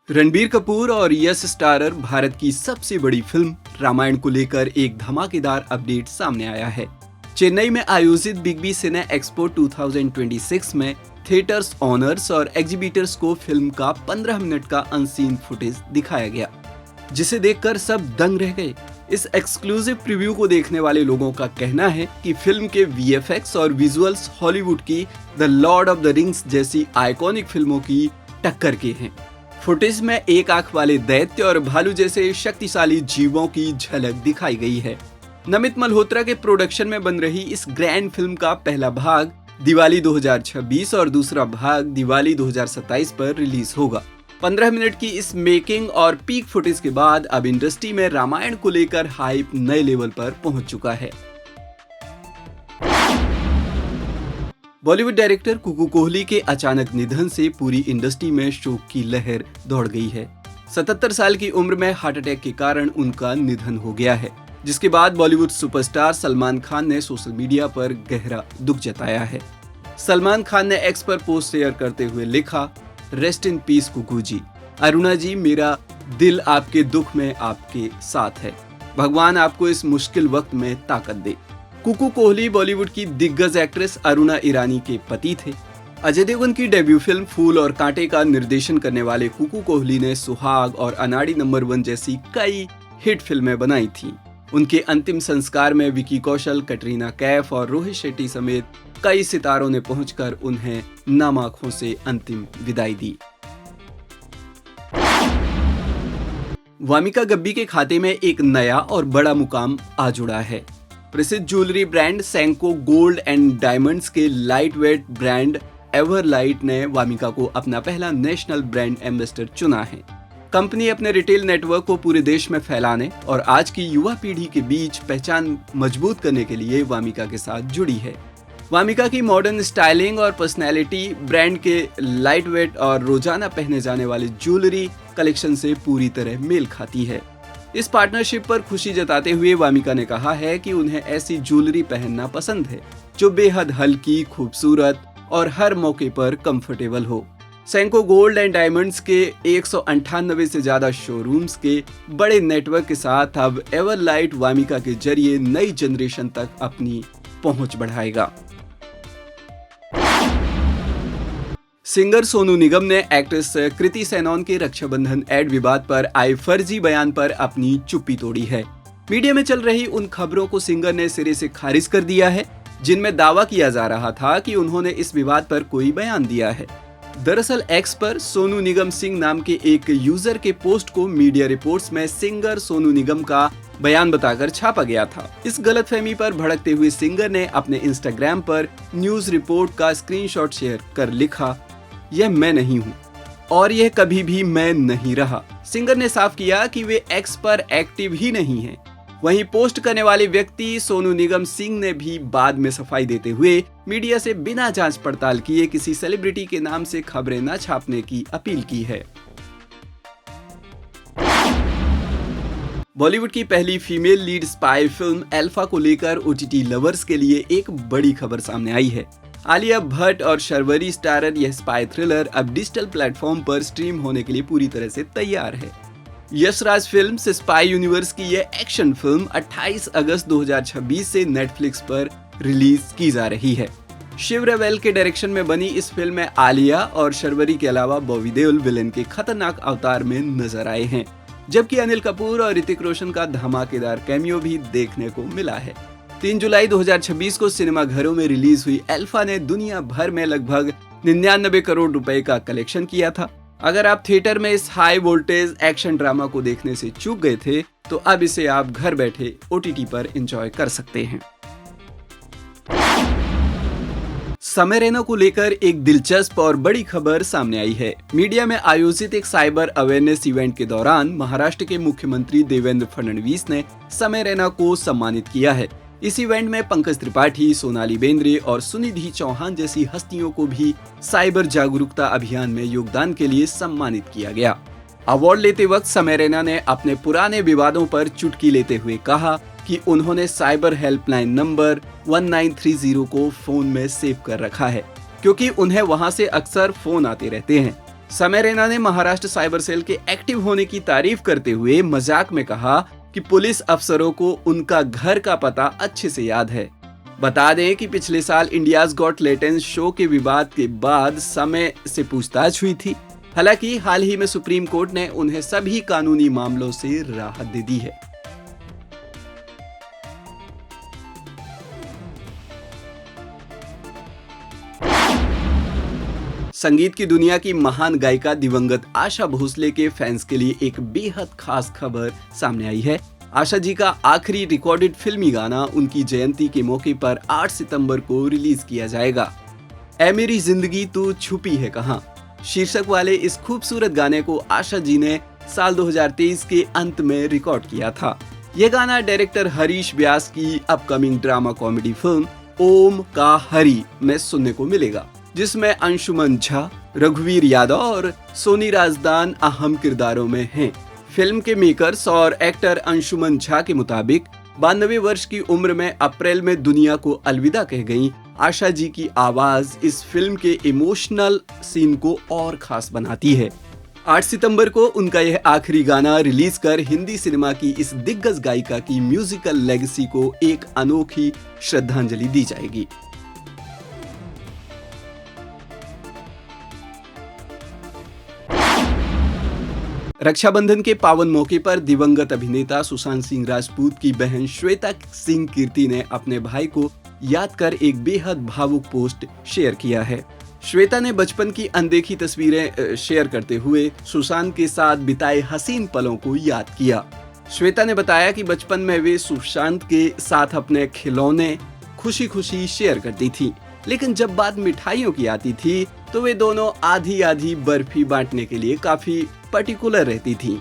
रणबीर कपूर और यश स्टारर भारत की सबसे बड़ी फिल्म रामायण को लेकर एक धमाकेदार अपडेट सामने आया है। चेन्नई में आयोजित बिग बी सिने एक्सपो 2026 में थिएटर्स ओनर्स और एग्जीबिटर्स को फिल्म का 15 मिनट का अनसीन फुटेज दिखाया गया, जिसे देखकर सब दंग रह गए। इस एक्सक्लूसिव प्रीव्यू को देखने वाले लोगों का कहना है कि फिल्म के वीएफएक्स और विजुअल्स हॉलीवुड की the Lord of the rings जैसी आइकॉनिक फिल्मों की टक्कर के हैं। फुटेज में एक आंख वाले दैत्य और भालू जैसे शक्तिशाली जीवों की झलक दिखाई गई है। नमित मल्होत्रा के प्रोडक्शन में बन रही इस ग्रैंड फिल्म का पहला भाग दिवाली 2026 और दूसरा भाग दिवाली 2027 पर रिलीज होगा। 15 मिनट की इस मेकिंग और पीक फुटेज के बाद अब इंडस्ट्री में रामायण को लेकर हाइप नए लेवल पर पहुंच चुका है। बॉलीवुड डायरेक्टर कुकू कोहली के अचानक निधन से पूरी इंडस्ट्री में शोक की लहर दौड़ गई है। 77 साल की उम्र में हार्ट अटैक के कारण उनका निधन हो गया है, जिसके बाद बॉलीवुड सुपरस्टार सलमान खान ने सोशल मीडिया पर गहरा दुख जताया है। सलमान खान ने एक्स पर पोस्ट शेयर करते हुए लिखा, रेस्ट इन पीस कुकू जी। अरुणा जी, मेरा दिल आपके दुख में आपके साथ है। भगवान आपको इस मुश्किल वक्त में ताकत दे। कुकू कोहली बॉलीवुड की दिग्गज एक्ट्रेस अरुणा ईरानी के पति थे। अजय देवगन की डेब्यू फिल्म फूल और कांटे का निर्देशन करने वाले कुकू कोहली ने सुहाग और अनाड़ी नंबर 1 जैसी कई हिट फिल्में बनाई थीं। उनके अंतिम संस्कार में विकी कौशल, कटरीना कैफ और रोहित शेट्टी समेत कई सितारों ने पहुंचकर उन्हें नम आंखों से अंतिम विदाई दी। वामिका गब्बी के खाते में एक नया और बड़ा मुकाम आ जुड़ा है। प्रसिद्ध jewellery brand Senco gold and diamonds के लाइट वेट ब्रांड एवरलाइट ने वामिका को अपना पहला नेशनल ब्रांड एम्बेसडर चुना है। कंपनी अपने रिटेल नेटवर्क को पूरे देश में फैलाने और आज की युवा पीढ़ी के बीच पहचान मजबूत करने के लिए वामिका के साथ जुड़ी है। वामिका की मॉडर्न स्टाइलिंग और पर्सनैलिटी ब्रांड के लाइट वेट और रोजाना पहने जाने वाले ज्वेलरी कलेक्शन से पूरी तरह मेल खाती है। इस पार्टनरशिप पर खुशी जताते हुए वामिका ने कहा है कि उन्हें ऐसी ज्वेलरी पहनना पसंद है जो बेहद हल्की, खूबसूरत और हर मौके पर कंफर्टेबल हो। सेंको गोल्ड एंड डायमंड्स के 198 से ज्यादा शोरूम्स के बड़े नेटवर्क के साथ अब एवरलाइट वामिका के जरिए नई जनरेशन तक अपनी पहुंच बढ़ाएगा। सिंगर सोनू निगम ने एक्ट्रेस कृति सेनन के रक्षाबंधन एड विवाद पर आए फर्जी बयान पर अपनी चुप्पी तोड़ी है। मीडिया में चल रही उन खबरों को सिंगर ने सिरे से खारिज कर दिया है, जिनमें दावा किया जा रहा था कि उन्होंने इस विवाद पर कोई बयान दिया है। दरअसल एक्स पर सोनू निगम सिंह नाम के एक यूजर के पोस्ट को मीडिया रिपोर्ट्स में सिंगर सोनू निगम का बयान बताकर छापा गया था। इस गलतफहमी पर भड़कते हुए सिंगर ने अपने इंस्टाग्राम पर न्यूज रिपोर्ट का स्क्रीनशॉट शेयर कर लिखा, यह मैं नहीं हूँ और यह कभी भी मैं नहीं रहा। सिंगर ने साफ किया कि वे एक्स पर एक्टिव ही नहीं हैं। वहीं पोस्ट करने वाले व्यक्ति सोनू निगम सिंह ने भी बाद में सफाई देते हुए मीडिया से बिना जांच पड़ताल किए किसी सेलिब्रिटी के नाम से खबरें न छापने की अपील की है। बॉलीवुड की पहली female lead spy film alpha को लेकर ओटीटी लवर्स के लिए एक बड़ी खबर सामने आई है। आलिया भट्ट और शर्वरी स्टारर यह स्पाई थ्रिलर अब डिजिटल प्लेटफॉर्म पर स्ट्रीम होने के लिए पूरी तरह से तैयार है। Yash Raj films spy universe की यह एक्शन फिल्म 28 अगस्त 2026 से नेटफ्लिक्स पर रिलीज की जा रही है। शिव रेवेल के डायरेक्शन में बनी इस फिल्म में आलिया और शर्वरी के अलावा बॉबी देओल विलेन के खतरनाक अवतार में नजर आए हैं, जबकि अनिल कपूर और ऋतिक रोशन का धमाकेदार कैमियो भी देखने को मिला है। 3 जुलाई 2026 को सिनेमाघरों में रिलीज हुई अल्फा ने दुनिया भर में लगभग 99 करोड़ रुपए का कलेक्शन किया था। अगर आप थिएटर में इस हाई वोल्टेज एक्शन ड्रामा को देखने से चूक गए थे, तो अब इसे आप घर बैठे ओटीटी पर एंजॉय कर सकते हैं। समय रैना को लेकर एक दिलचस्प और बड़ी खबर सामने आई है। मीडिया में आयोजित एक साइबर अवेयरनेस इवेंट के दौरान महाराष्ट्र के मुख्यमंत्री देवेंद्र फडणवीस ने समय रैना को सम्मानित किया है। इस इवेंट में पंकज त्रिपाठी, सोनाली बेंद्रे और सुनिधि चौहान जैसी हस्तियों को भी साइबर जागरूकता अभियान में योगदान के लिए सम्मानित किया गया। अवार्ड लेते वक्त समय रैना ने अपने पुराने विवादों पर चुटकी लेते हुए कहा कि उन्होंने साइबर हेल्पलाइन नंबर 1930 को फोन में सेव कर रखा है, क्योंकि उन्हें वहां से अक्सर फोन आते रहते हैं। समय रैना ने महाराष्ट्र साइबर सेल के एक्टिव होने की तारीफ करते हुए मजाक में कहा कि पुलिस अफसरों को उनका घर का पता अच्छे से याद है। बता दें कि पिछले साल इंडियाज गॉट टैलेंट शो के विवाद के बाद समय से पूछताछ हुई थी। हालांकि हाल ही में सुप्रीम कोर्ट ने उन्हें सभी कानूनी मामलों से राहत दे दी है। संगीत की दुनिया की महान गायिका दिवंगत आशा भोसले के फैंस के लिए एक बेहद खास खबर सामने आई है। आशा जी का आखिरी रिकॉर्डेड फिल्मी गाना उनकी जयंती के मौके पर 8 सितंबर को रिलीज किया जाएगा। ऐ मेरी जिंदगी तू छुपी है कहां शीर्षक वाले इस खूबसूरत गाने को आशा जी ने साल 2023 के अंत में रिकॉर्ड किया था। यह गाना डायरेक्टर हरीश व्यास की अपकमिंग ड्रामा कॉमेडी फिल्म ओम का हरी में सुनने को मिलेगा, जिसमें अंशुमन झा, रघुवीर यादव और सोनी राजदान अहम किरदारों में हैं। फिल्म के मेकर्स और एक्टर अंशुमन झा के मुताबिक 92 वर्ष की उम्र में अप्रैल में दुनिया को अलविदा कह गईं आशा जी की आवाज इस फिल्म के इमोशनल सीन को और खास बनाती है। 8 सितंबर को उनका यह आखिरी गाना रिलीज कर हिंदी सिनेमा की इस दिग्गज गायिका की म्यूजिकल लेगेसी को एक अनोखी श्रद्धांजलि दी जाएगी। रक्षाबंधन के पावन मौके पर दिवंगत अभिनेता सुशांत सिंह राजपूत की बहन श्वेता सिंह कीर्ति ने अपने भाई को याद कर एक बेहद भावुक पोस्ट शेयर किया है। श्वेता ने बचपन की अनदेखी तस्वीरें शेयर करते हुए सुशांत के साथ बिताए हसीन पलों को याद किया। श्वेता ने बताया कि बचपन में वे सुशांत के साथ अपने खिलौने खुशी खुशी शेयर करती थी, लेकिन जब बात मिठाइयों की आती थी तो वे दोनों आधी आधी बर्फी बांटने के लिए काफी पर्टिकुलर रहती थीं।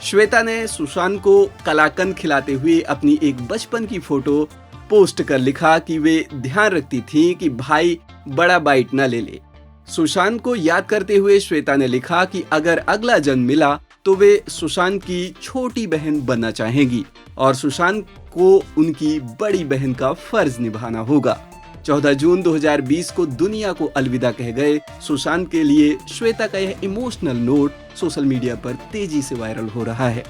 श्वेता ने सुशांत को कलाकंद खिलाते हुए अपनी एक बचपन की फोटो पोस्ट कर लिखा कि वे ध्यान रखती थीं कि भाई बड़ा बाइट न ले ले। सुशांत को याद करते हुए श्वेता ने लिखा कि अगर अगला जन्म मिला तो वे सुशांत की छोटी बहन बनना चाहेंगी और सुशांत को उनकी बड़ी बहन का फर्ज निभाना होगा। 14 जून 2020 को दुनिया को अलविदा कह गए सुशांत के लिए श्वेता का यह इमोशनल नोट सोशल मीडिया पर तेजी से वायरल हो रहा है।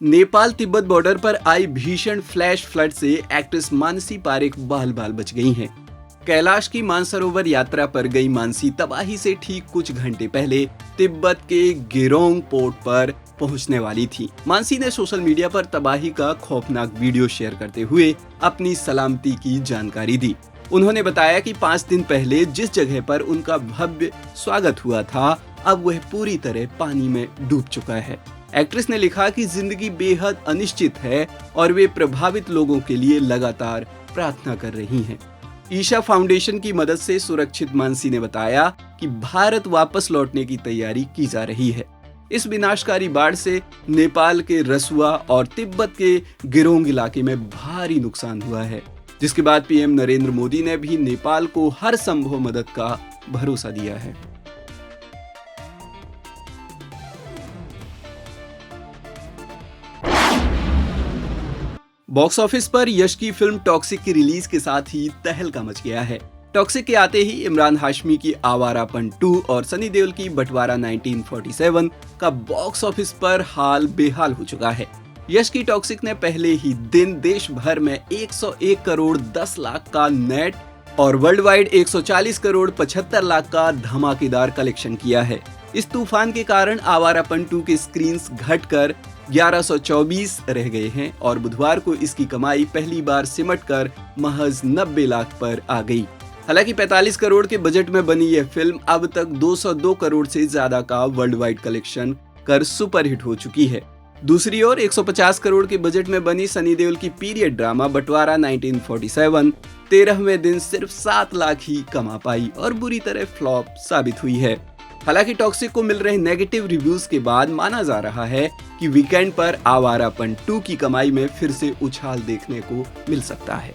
नेपाल तिब्बत बॉर्डर पर आई भीषण फ्लैश फ्लड से एक्ट्रेस मानसी पारेख बाल बाल बच गई हैं। कैलाश की मानसरोवर यात्रा पर गई मानसी तबाही से ठीक कुछ घंटे पहले तिब्बत के गेरोंग पोर्ट पर पहुंचने वाली थी। मानसी ने सोशल मीडिया पर तबाही का खौफनाक वीडियो शेयर करते हुए अपनी सलामती की जानकारी दी। उन्होंने बताया कि 5 दिन पहले जिस जगह पर उनका भव्य स्वागत हुआ था, अब वह पूरी तरह पानी में डूब चुका है। एक्ट्रेस ने लिखा कि जिंदगी बेहद अनिश्चित है और वे प्रभावित लोगों के लिए लगातार प्रार्थना कर रही हैं। ईशा फाउंडेशन की मदद से सुरक्षित मानसी ने बताया कि भारत वापस लौटने की तैयारी की जा रही है। इस विनाशकारी बाढ़ से नेपाल के रसुआ और तिब्बत के गिरोंग इलाके में भारी नुकसान हुआ है, जिसके बाद पीएम नरेंद्र मोदी ने भी नेपाल को हर संभव मदद का भरोसा दिया है। बॉक्स ऑफिस पर यश की फिल्म टॉक्सिक की रिलीज के साथ ही तहलका मच गया है। टॉक्सिक के आते ही इमरान हाशमी की आवारापन 2 और सनी देओल की बंटवारा 1947 का बॉक्स ऑफिस पर हाल बेहाल हो चुका है। यश की टॉक्सिक ने पहले ही दिन देश भर में 101 करोड़ 10 लाख का नेट और वर्ल्ड वाइड 140 करोड़ 75 लाख का धमाकेदार कलेक्शन किया है। इस तूफान के कारण आवारापन 2 के स्क्रीन्स घटकर 1124 रह गए हैं और बुधवार को इसकी कमाई पहली बार सिमटकर महज 90 लाख पर आ गई। हालांकि 45 करोड़ के बजट में बनी यह फिल्म अब तक 202 करोड़ से ज्यादा का वर्ल्ड वाइड कलेक्शन कर सुपरहिट हो चुकी है। दूसरी ओर 150 करोड़ के बजट में बनी सनी देओल की पीरियड ड्रामा बंटवारा 1947 13वें दिन सिर्फ 7 लाख ही कमा पाई और बुरी तरह फ्लॉप साबित हुई है। हालांकि टॉक्सिक को मिल रहे नेगेटिव रिव्यूज के बाद माना जा रहा है कि वीकेंड पर आवारापन 2 की कमाई में फिर से उछाल देखने को मिल सकता है।